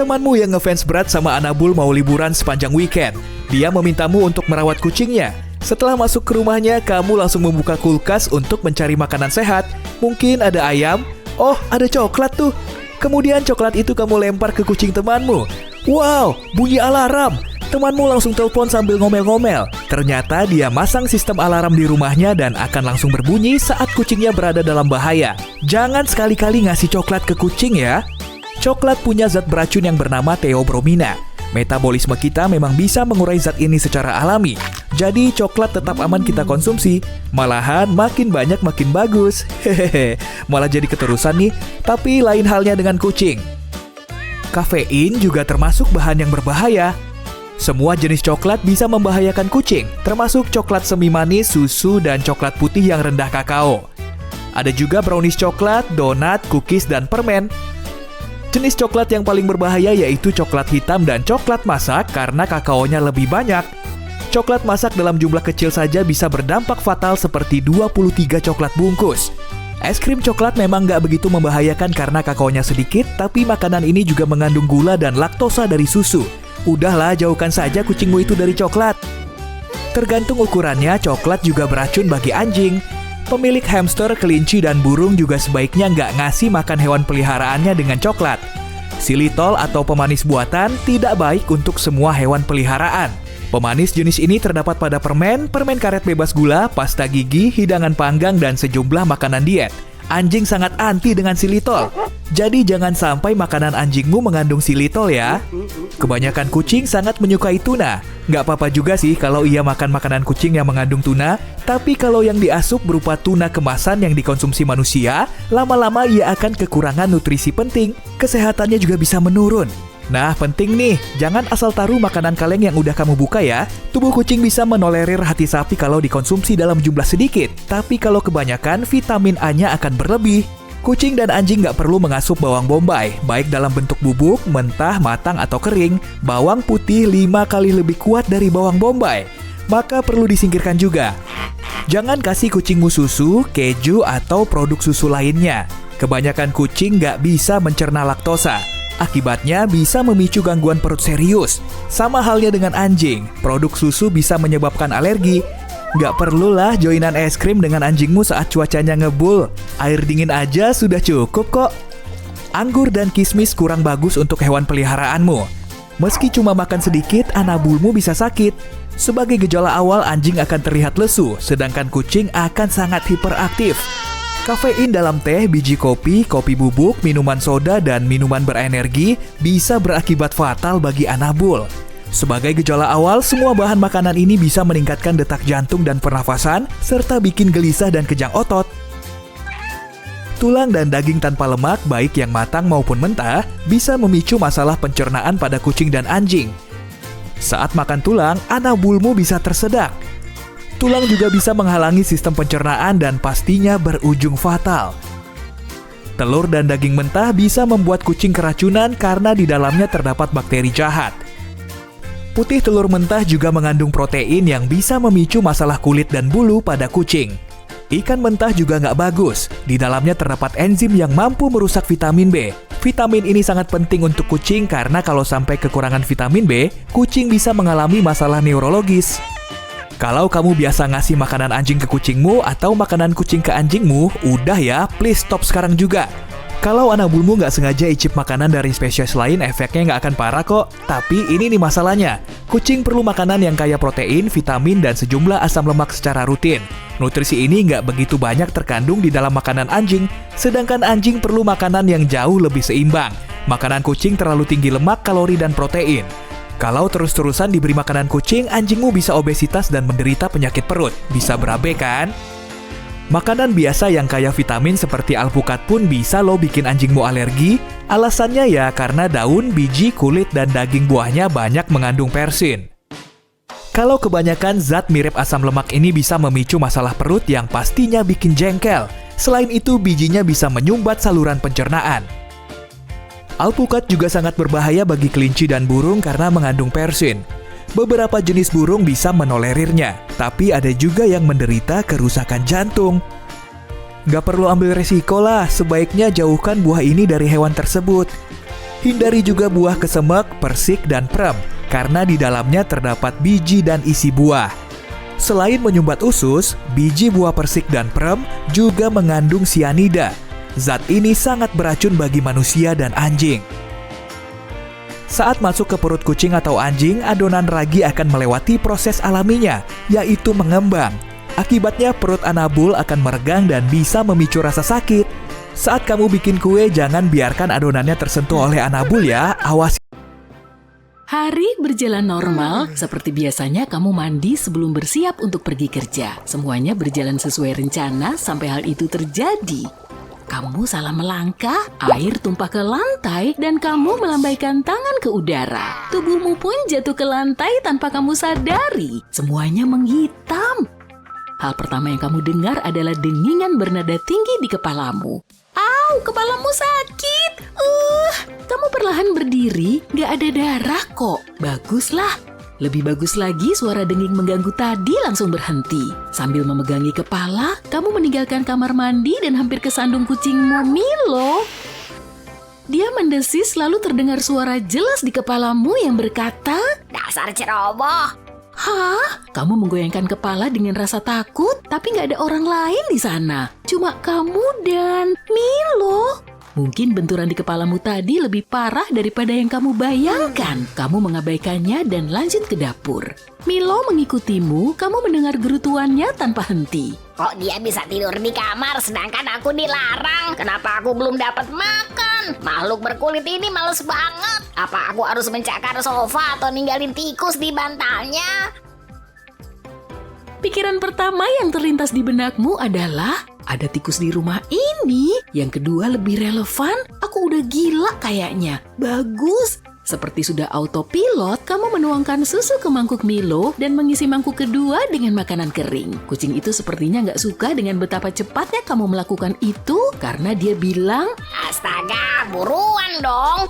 Temanmu yang ngefans berat sama Anabul mau liburan sepanjang weekend. Dia memintamu untuk merawat kucingnya. Setelah masuk ke rumahnya, kamu langsung membuka kulkas untuk mencari makanan sehat. Mungkin ada ayam. Oh, ada coklat tuh. Kemudian coklat itu kamu lempar ke kucing temanmu. Wow, bunyi alarm. Temanmu langsung telepon sambil ngomel-ngomel. Ternyata dia masang sistem alarm di rumahnya dan akan langsung berbunyi saat kucingnya berada dalam bahaya. Jangan sekali-kali ngasih coklat ke kucing ya. Coklat punya zat beracun yang bernama theobromina. Metabolisme kita memang bisa mengurai zat ini secara alami. Jadi coklat tetap aman kita konsumsi. Malahan makin banyak makin bagus. Hehehe, malah jadi keterusan nih. Tapi lain halnya dengan kucing. Kafein juga termasuk bahan yang berbahaya. Semua jenis coklat bisa membahayakan kucing, termasuk coklat semi manis, susu, dan coklat putih yang rendah kakao. Ada juga brownies coklat, donat, cookies, dan permen. Jenis coklat yang paling berbahaya yaitu coklat hitam dan coklat masak karena kakaonya lebih banyak. Coklat masak dalam jumlah kecil saja bisa berdampak fatal seperti 23 coklat bungkus. Es krim coklat memang nggak begitu membahayakan karena kakaonya sedikit, tapi makanan ini juga mengandung gula dan laktosa dari susu. Udahlah, jauhkan saja kucingmu itu dari coklat. Tergantung ukurannya, coklat juga beracun bagi anjing. Pemilik hamster, kelinci, dan burung juga sebaiknya nggak ngasih makan hewan peliharaannya dengan coklat. Xylitol atau pemanis buatan tidak baik untuk semua hewan peliharaan. Pemanis jenis ini terdapat pada permen, permen karet bebas gula, pasta gigi, hidangan panggang, dan sejumlah makanan diet. Anjing sangat anti dengan xylitol. Jadi jangan sampai makanan anjingmu mengandung xylitol ya. Kebanyakan kucing sangat menyukai tuna. Nggak apa-apa juga sih kalau ia makan makanan kucing yang mengandung tuna. Tapi kalau yang diasup berupa tuna kemasan yang dikonsumsi manusia, lama-lama ia akan kekurangan nutrisi penting. Kesehatannya juga bisa menurun. Nah, penting nih, jangan asal taruh makanan kaleng yang udah kamu buka ya. Tubuh kucing bisa menolerir hati sapi kalau dikonsumsi dalam jumlah sedikit. Tapi kalau kebanyakan, vitamin A-nya akan berlebih. Kucing dan anjing nggak perlu mengasup bawang bombay, baik dalam bentuk bubuk, mentah, matang, atau kering. Bawang putih 5 kali lebih kuat dari bawang bombay. Maka perlu disingkirkan juga. Jangan kasih kucingmu susu, keju, atau produk susu lainnya. Kebanyakan kucing nggak bisa mencerna laktosa. Akibatnya bisa memicu gangguan perut serius. Sama halnya dengan anjing, produk susu bisa menyebabkan alergi. Nggak perlulah joinan es krim dengan anjingmu saat cuacanya ngebul. Air dingin aja sudah cukup kok. Anggur dan kismis kurang bagus untuk hewan peliharaanmu. Meski cuma makan sedikit, anabulmu bisa sakit. Sebagai gejala awal, anjing akan terlihat lesu, sedangkan kucing akan sangat hiperaktif. Kafein dalam teh, biji kopi, kopi bubuk, minuman soda, dan minuman berenergi bisa berakibat fatal bagi anabul. Sebagai gejala awal, semua bahan makanan ini bisa meningkatkan detak jantung dan pernafasan, serta bikin gelisah dan kejang otot. Tulang dan daging tanpa lemak, baik yang matang maupun mentah, bisa memicu masalah pencernaan pada kucing dan anjing. Saat makan tulang, anabulmu bisa tersedak. Tulang juga bisa menghalangi sistem pencernaan dan pastinya berujung fatal. Telur dan daging mentah bisa membuat kucing keracunan karena di dalamnya terdapat bakteri jahat. Putih telur mentah juga mengandung protein yang bisa memicu masalah kulit dan bulu pada kucing. Ikan mentah juga nggak bagus. Di dalamnya terdapat enzim yang mampu merusak vitamin B. Vitamin ini sangat penting untuk kucing karena kalau sampai kekurangan vitamin B, kucing bisa mengalami masalah neurologis. Kalau kamu biasa ngasih makanan anjing ke kucingmu atau makanan kucing ke anjingmu, udah ya, please stop sekarang juga. Kalau anabulmu nggak sengaja icip makanan dari spesies lain, efeknya nggak akan parah kok. Tapi ini nih masalahnya, kucing perlu makanan yang kaya protein, vitamin, dan sejumlah asam lemak secara rutin. Nutrisi ini nggak begitu banyak terkandung di dalam makanan anjing, sedangkan anjing perlu makanan yang jauh lebih seimbang. Makanan kucing terlalu tinggi lemak, kalori, dan protein. Kalau terus-terusan diberi makanan kucing, anjingmu bisa obesitas dan menderita penyakit perut. Bisa berabe kan? Makanan biasa yang kaya vitamin seperti alpukat pun bisa loh bikin anjingmu alergi. Alasannya ya karena daun, biji, kulit, dan daging buahnya banyak mengandung persin. Kalau kebanyakan zat mirip asam lemak ini bisa memicu masalah perut yang pastinya bikin jengkel. Selain itu, bijinya bisa menyumbat saluran pencernaan. Alpukat juga sangat berbahaya bagi kelinci dan burung karena mengandung persin. Beberapa jenis burung bisa menolerirnya, tapi ada juga yang menderita kerusakan jantung. Gak perlu ambil resiko lah, sebaiknya jauhkan buah ini dari hewan tersebut. Hindari juga buah kesemek, persik, dan prem, karena di dalamnya terdapat biji dan isi buah. Selain menyumbat usus, biji buah persik dan prem juga mengandung sianida. Zat ini sangat beracun bagi manusia dan anjing. Saat masuk ke perut kucing atau anjing, adonan ragi akan melewati proses alaminya, yaitu mengembang. Akibatnya perut anabul akan meregang dan bisa memicu rasa sakit. Saat kamu bikin kue, jangan biarkan adonannya tersentuh oleh anabul ya, awas. Hari berjalan normal, seperti biasanya kamu mandi sebelum bersiap untuk pergi kerja. Semuanya berjalan sesuai rencana sampai hal itu terjadi. Kamu salah melangkah, air tumpah ke lantai, dan kamu melambaikan tangan ke udara. Tubuhmu pun jatuh ke lantai tanpa kamu sadari. Semuanya menghitam. Hal pertama yang kamu dengar adalah dengingan bernada tinggi di kepalamu. Au, kepalamu sakit. Kamu perlahan berdiri, gak ada darah kok. Baguslah. Lebih bagus lagi, suara denging mengganggu tadi langsung berhenti. Sambil memegangi kepala, kamu meninggalkan kamar mandi dan hampir kesandung kucingmu, Milo. Dia mendesis, lalu terdengar suara jelas di kepalamu yang berkata, "Dasar ceroboh." Hah? Kamu menggoyangkan kepala dengan rasa takut, tapi gak ada orang lain di sana. Cuma kamu dan Milo. Mungkin benturan di kepalamu tadi lebih parah daripada yang kamu bayangkan. Kamu mengabaikannya dan lanjut ke dapur. Milo mengikutimu, kamu mendengar gerutuannya tanpa henti. Kok dia bisa tidur di kamar sedangkan aku dilarang? Kenapa aku belum dapat makan? Makhluk berkulit ini males banget. Apa aku harus mencakar sofa atau ninggalin tikus di bantalnya? Pikiran pertama yang terlintas di benakmu adalah, ada tikus di rumah ini. Yang kedua lebih relevan, aku udah gila kayaknya. Bagus. Seperti sudah autopilot, kamu menuangkan susu ke mangkuk Milo dan mengisi mangkuk kedua dengan makanan kering. Kucing itu sepertinya nggak suka dengan betapa cepatnya kamu melakukan itu karena dia bilang, "Astaga, buruan dong."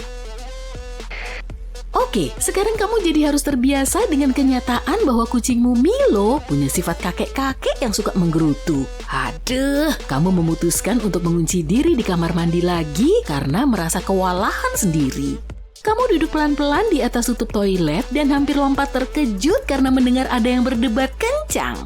Oke, sekarang kamu jadi harus terbiasa dengan kenyataan bahwa kucingmu Milo punya sifat kakek-kakek yang suka menggerutu. Aduh, kamu memutuskan untuk mengunci diri di kamar mandi lagi karena merasa kewalahan sendiri. Kamu duduk pelan-pelan di atas tutup toilet dan hampir lompat terkejut karena mendengar ada yang berdebat kencang.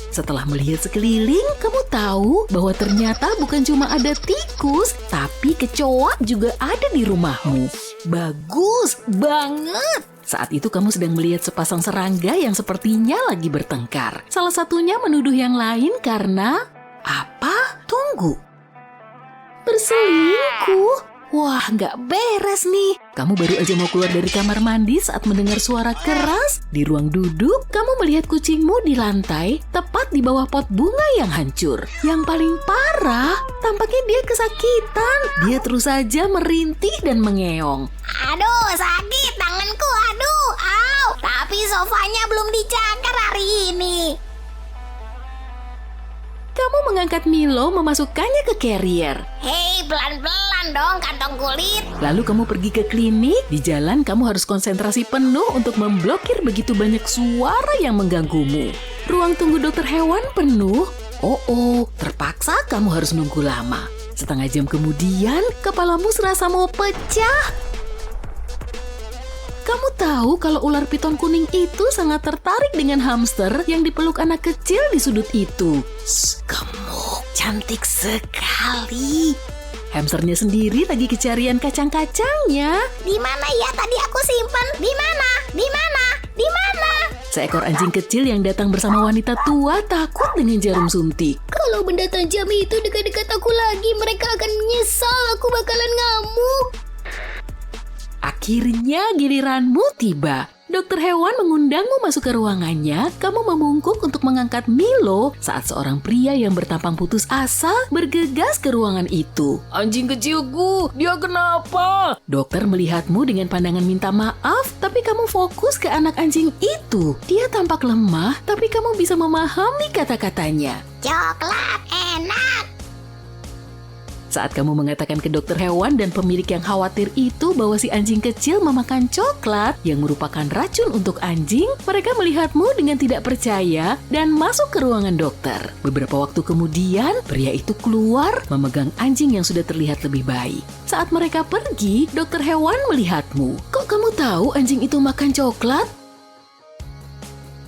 Setelah melihat sekeliling, kamu tahu bahwa ternyata bukan cuma ada tikus, tapi kecoa juga ada di rumahmu. Bagus banget! Saat itu kamu sedang melihat sepasang serangga yang sepertinya lagi bertengkar. Salah satunya menuduh yang lain karena... Apa? Tunggu. Berselingkuh? Wah, nggak beres nih. Kamu baru aja mau keluar dari kamar mandi saat mendengar suara keras. Di ruang duduk, kamu melihat kucingmu di lantai, tepat di bawah pot bunga yang hancur. Yang paling parah, tampaknya dia kesakitan. Dia terus saja merintih dan mengeong. Aduh, sakit tanganku, aduh, au. Tapi sofanya belum dicakar hari ini. Kamu mengangkat Milo memasukkannya ke carrier. Hei, pelan-pelan dong kantong kulit. Lalu kamu pergi ke klinik. Di jalan kamu harus konsentrasi penuh untuk memblokir begitu banyak suara yang mengganggumu. Ruang tunggu dokter hewan penuh. Terpaksa kamu harus nunggu lama. Setengah jam kemudian, kepalamu serasa mau pecah. Kamu tahu kalau ular piton kuning itu sangat tertarik dengan hamster yang dipeluk anak kecil di sudut itu. Kamu cantik sekali. Hamsternya sendiri lagi kecarian kacang-kacangnya. Di mana ya tadi aku simpan? Di mana? Di mana? Di mana? Seekor anjing kecil yang datang bersama wanita tua takut dengan jarum suntik. Kalau benda tajam itu dekat-dekat aku lagi, mereka akan menyesal. Aku bakalan ngamuk. Akhirnya giliranmu tiba. Dokter hewan mengundangmu masuk ke ruangannya. Kamu membungkuk untuk mengangkat Milo saat seorang pria yang bertampang putus asa bergegas ke ruangan itu. Anjing kecilku, dia kenapa? Dokter melihatmu dengan pandangan minta maaf, tapi kamu fokus ke anak anjing itu. Dia tampak lemah, tapi kamu bisa memahami kata-katanya. Coklat enak. Saat kamu mengatakan ke dokter hewan dan pemilik yang khawatir itu bahwa si anjing kecil memakan coklat yang merupakan racun untuk anjing, mereka melihatmu dengan tidak percaya dan masuk ke ruangan dokter. Beberapa waktu kemudian, pria itu keluar memegang anjing yang sudah terlihat lebih baik. Saat mereka pergi, dokter hewan melihatmu. Kok kamu tahu anjing itu makan coklat?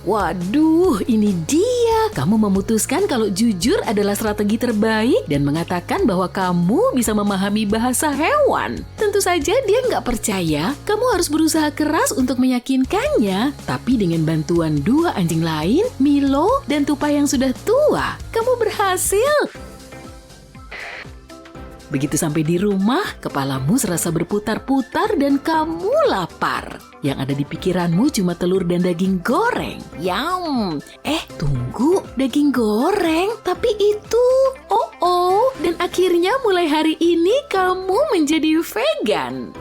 Waduh, ini dia. Kamu memutuskan kalau jujur adalah strategi terbaik dan mengatakan bahwa kamu bisa memahami bahasa hewan. Tentu saja dia nggak percaya. Kamu harus berusaha keras untuk meyakinkannya. Tapi dengan bantuan dua anjing lain, Milo dan Tupai yang sudah tua, kamu berhasil. Begitu sampai di rumah, kepalamu serasa berputar-putar dan kamu lapar. Yang ada di pikiranmu cuma telur dan daging goreng. Yum! Tunggu, daging goreng? Tapi itu... Dan akhirnya mulai hari ini kamu menjadi vegan.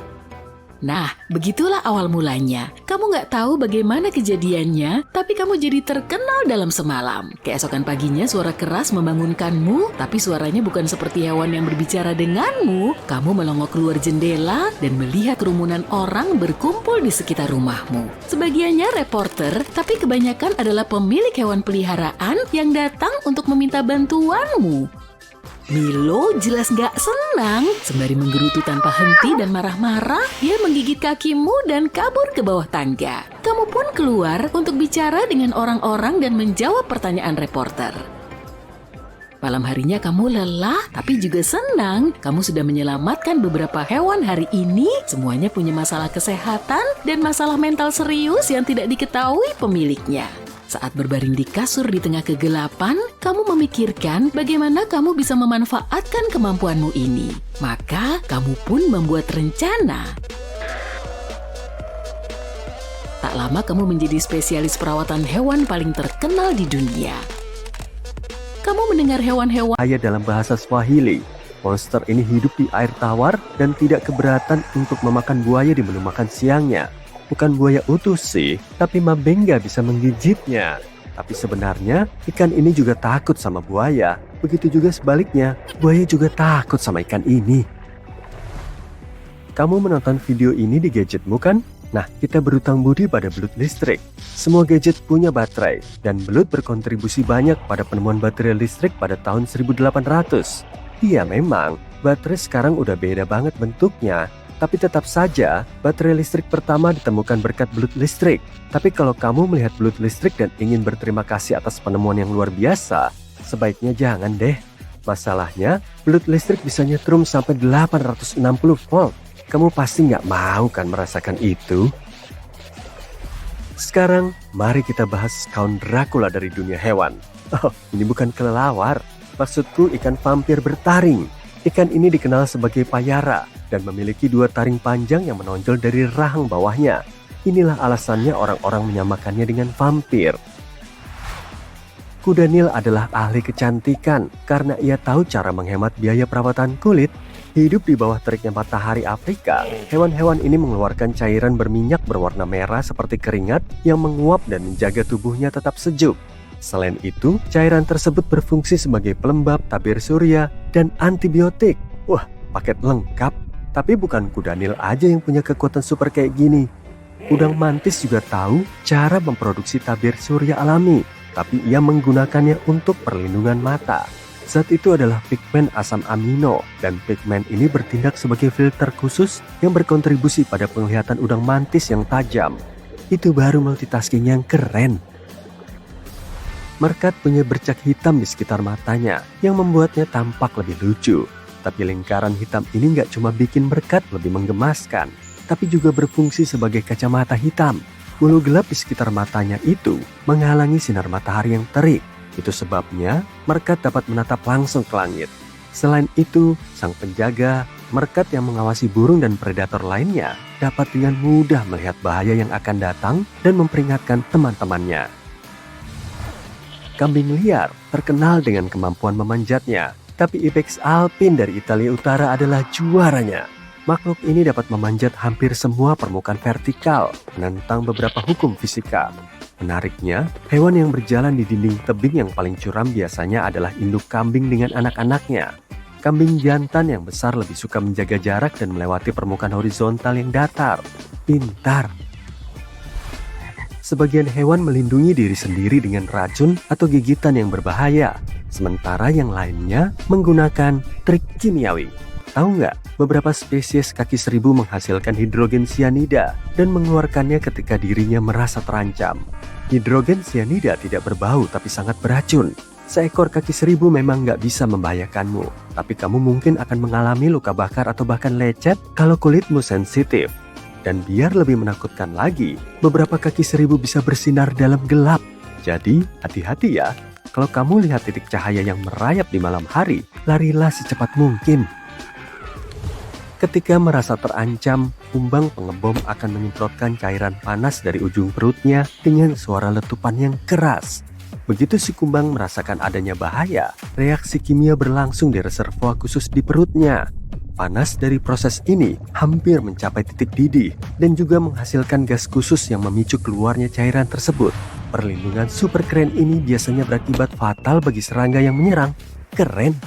Nah, begitulah awal mulanya. Kamu nggak tahu bagaimana kejadiannya, tapi kamu jadi terkenal dalam semalam. Keesokan paginya suara keras membangunkanmu, tapi suaranya bukan seperti hewan yang berbicara denganmu. Kamu melongok keluar jendela dan melihat kerumunan orang berkumpul di sekitar rumahmu. Sebagiannya reporter, tapi kebanyakan adalah pemilik hewan peliharaan yang datang untuk meminta bantuanmu. Milo jelas gak senang. Sembari menggerutu tanpa henti dan marah-marah, dia menggigit kakimu dan kabur ke bawah tangga. Kamu pun keluar untuk bicara dengan orang-orang dan menjawab pertanyaan reporter. Malam harinya kamu lelah tapi juga senang. Kamu sudah menyelamatkan beberapa hewan hari ini. Semuanya punya masalah kesehatan dan masalah mental serius yang tidak diketahui pemiliknya. Saat berbaring di kasur di tengah kegelapan, kamu memikirkan bagaimana kamu bisa memanfaatkan kemampuanmu ini. Maka, kamu pun membuat rencana. Tak lama kamu menjadi spesialis perawatan hewan paling terkenal di dunia. Kamu mendengar hewan-hewan Dalam bahasa Swahili, monster ini hidup di air tawar dan tidak keberatan untuk memakan buaya di menu makan siangnya. Bukan buaya utuh sih, tapi Mabenga bisa menggigitnya. Tapi sebenarnya, ikan ini juga takut sama buaya. Begitu juga sebaliknya, buaya juga takut sama ikan ini. Kamu menonton video ini di gadgetmu kan? Nah, kita berutang budi pada belut listrik. Semua gadget punya baterai, dan belut berkontribusi banyak pada penemuan baterai listrik pada tahun 1800. Iya memang, baterai sekarang udah beda banget bentuknya. Tapi tetap saja, baterai listrik pertama ditemukan berkat belut listrik. Tapi kalau kamu melihat belut listrik dan ingin berterima kasih atas penemuan yang luar biasa, sebaiknya jangan deh. Masalahnya, belut listrik bisa nyetrum sampai 860 volt. Kamu pasti nggak mau kan merasakan itu? Sekarang, mari kita bahas Count Dracula dari dunia hewan. Oh, ini bukan kelelawar. Maksudku ikan vampir bertaring. Ikan ini dikenal sebagai payara dan memiliki dua taring panjang yang menonjol dari rahang bawahnya. Inilah alasannya orang-orang menyamakannya dengan vampir. Kuda Nil adalah ahli kecantikan karena ia tahu cara menghemat biaya perawatan kulit. Hidup di bawah teriknya matahari Afrika, hewan-hewan ini mengeluarkan cairan berminyak berwarna merah seperti keringat yang menguap dan menjaga tubuhnya tetap sejuk. Selain itu, cairan tersebut berfungsi sebagai pelembab tabir surya dan antibiotik. Wah, paket lengkap. Tapi bukan kuda Nil aja yang punya kekuatan super kayak gini. Udang mantis juga tahu cara memproduksi tabir surya alami, tapi ia menggunakannya untuk perlindungan mata. Zat itu adalah pigmen asam amino, dan pigmen ini bertindak sebagai filter khusus yang berkontribusi pada penglihatan udang mantis yang tajam. Itu baru multitasking yang keren. Merkat punya bercak hitam di sekitar matanya yang membuatnya tampak lebih lucu. Tapi lingkaran hitam ini nggak cuma bikin berkat lebih menggemaskan, tapi juga berfungsi sebagai kacamata hitam. Bulu gelap di sekitar matanya itu menghalangi sinar matahari yang terik. Itu sebabnya merkat dapat menatap langsung ke langit. Selain itu, sang penjaga, merkat yang mengawasi burung dan predator lainnya, dapat dengan mudah melihat bahaya yang akan datang dan memperingatkan teman-temannya. Kambing liar terkenal dengan kemampuan memanjatnya. Tapi Ibex alpine dari Italia Utara adalah juaranya. Makhluk ini dapat memanjat hampir semua permukaan vertikal, menentang beberapa hukum fisika. Menariknya, hewan yang berjalan di dinding tebing yang paling curam biasanya adalah induk kambing dengan anak-anaknya. Kambing jantan yang besar lebih suka menjaga jarak dan melewati permukaan horizontal yang datar. Pintar. Sebagian hewan melindungi diri sendiri dengan racun atau gigitan yang berbahaya, sementara yang lainnya menggunakan trik kimiawi. Tahu nggak, beberapa spesies kaki seribu menghasilkan hidrogen sianida dan mengeluarkannya ketika dirinya merasa terancam. Hidrogen sianida tidak berbau tapi sangat beracun. Seekor kaki seribu memang nggak bisa membahayakanmu, tapi kamu mungkin akan mengalami luka bakar atau bahkan lecet kalau kulitmu sensitif. Dan biar lebih menakutkan lagi, beberapa kaki seribu bisa bersinar dalam gelap. Jadi, hati-hati ya. Kalau kamu lihat titik cahaya yang merayap di malam hari, larilah secepat mungkin. Ketika merasa terancam, kumbang pengebom akan menyemprotkan cairan panas dari ujung perutnya dengan suara letupan yang keras. Begitu si kumbang merasakan adanya bahaya, reaksi kimia berlangsung di reservoir khusus di perutnya. Panas dari proses ini hampir mencapai titik didih dan juga menghasilkan gas khusus yang memicu keluarnya cairan tersebut. Perlindungan super keren ini biasanya berakibat fatal bagi serangga yang menyerang. Keren!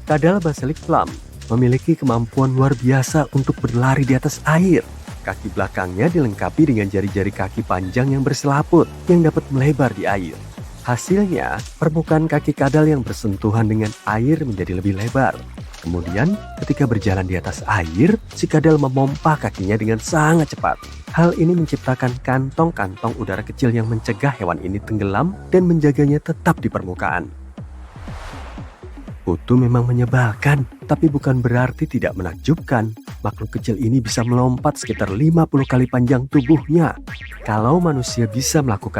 Kadal basilik plum memiliki kemampuan luar biasa untuk berlari di atas air. Kaki belakangnya dilengkapi dengan jari-jari kaki panjang yang berselaput yang dapat melebar di air. Hasilnya, permukaan kaki kadal yang bersentuhan dengan air menjadi lebih lebar. Kemudian, ketika berjalan di atas air, si kadal memompa kakinya dengan sangat cepat. Hal ini menciptakan kantong-kantong udara kecil yang mencegah hewan ini tenggelam dan menjaganya tetap di permukaan. Kutu memang menyebalkan, tapi bukan berarti tidak menakjubkan. Makhluk kecil ini bisa melompat sekitar 50 kali panjang tubuhnya. Kalau manusia bisa melakukan